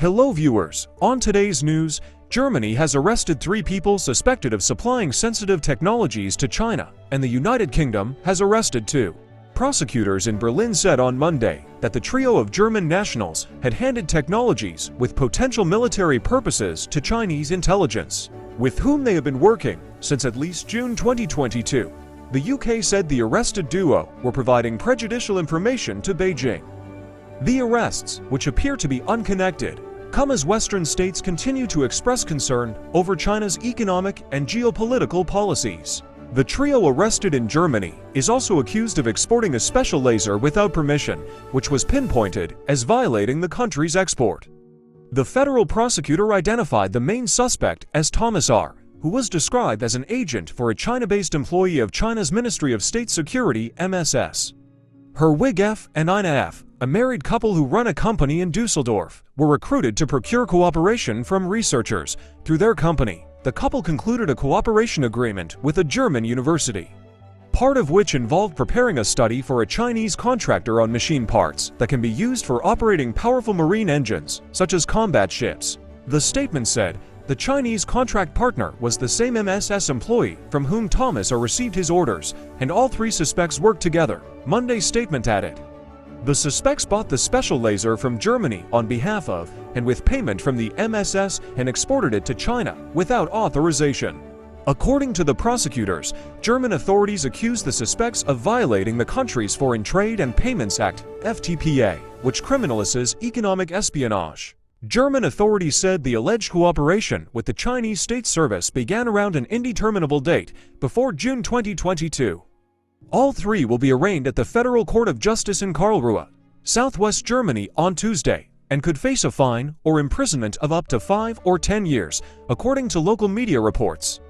Hello viewers, on today's news, Germany has arrested 3 people suspected of supplying sensitive technologies to China, and the United Kingdom has arrested 2. Prosecutors in Berlin said on Monday that the trio of German nationals had handed technologies with potential military purposes to Chinese intelligence, with whom they have been working since at least June 2022. The UK said the arrested duo were providing prejudicial information to Beijing. The arrests, which appear to be unconnected, come as Western states continue to express concern over China's economic and geopolitical policies. The trio arrested in Germany is also accused of exporting a special laser without permission, which was pinpointed as violating the country's export. The federal prosecutor identified the main suspect as Thomas R., who was described as an agent for a China-based employee of China's Ministry of State Security (MSS). Herwig F. and Ina F., a married couple who run a company in Dusseldorf, were recruited to procure cooperation from researchers. Through their company, the couple concluded a cooperation agreement with a German university, part of which involved preparing a study for a Chinese contractor on machine parts that can be used for operating powerful marine engines, such as combat ships. The statement said, the Chinese contract partner was the same MSS employee from whom Thomas R. received his orders, and all 3 suspects worked together, Monday's statement added. The suspects bought the special laser from Germany on behalf of and with payment from the MSS and exported it to China without authorization. According to the prosecutors, German authorities accused the suspects of violating the country's Foreign Trade and Payments Act, FTPA, which criminalizes economic espionage. German authorities said the alleged cooperation with the Chinese state service began around an indeterminable date before June 2022. All 3 will be arraigned at the Federal Court of Justice in Karlsruhe, southwest Germany on Tuesday, and could face a fine or imprisonment of up to 5 or 10 years, according to local media reports.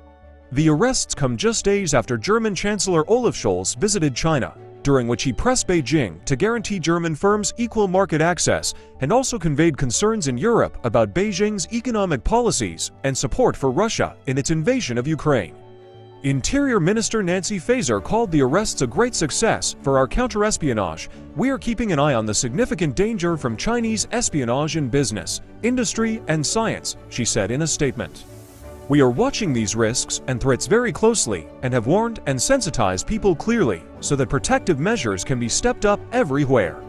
The arrests come just days after German Chancellor Olaf Scholz visited China, during which he pressed Beijing to guarantee German firms equal market access and also conveyed concerns in Europe about Beijing's economic policies and support for Russia in its invasion of Ukraine. Interior Minister Nancy Faeser called the arrests a great success for our counter-espionage. We are keeping an eye on the significant danger from Chinese espionage in business, industry, and science, she said in a statement. We are watching these risks and threats very closely and have warned and sensitized people clearly so that protective measures can be stepped up everywhere.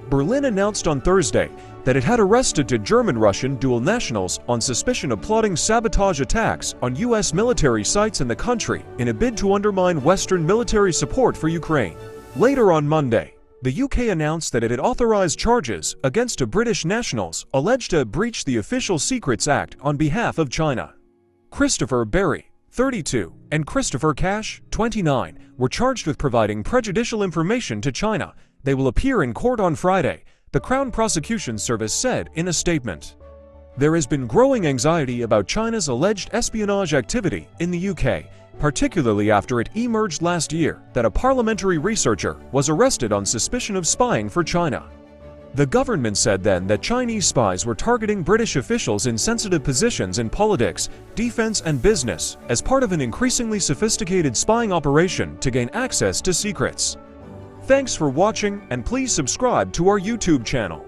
Berlin announced on Thursday that it had arrested 2 German-Russian dual nationals on suspicion of plotting sabotage attacks on U.S. military sites in the country in a bid to undermine Western military support for Ukraine. Later on Monday, the UK announced that it had authorized charges against 2 British nationals alleged to have breached the Official Secrets Act on behalf of China. Christopher Berry, 32, and Christopher Cash, 29, were charged with providing prejudicial information to China. They will appear in court on Friday, the Crown Prosecution Service said in a statement. There has been growing anxiety about China's alleged espionage activity in the UK, particularly after it emerged last year that a parliamentary researcher was arrested on suspicion of spying for China. The government said then that Chinese spies were targeting British officials in sensitive positions in politics, defense, and business as part of an increasingly sophisticated spying operation to gain access to secrets. Thanks for watching, and please subscribe to our YouTube channel.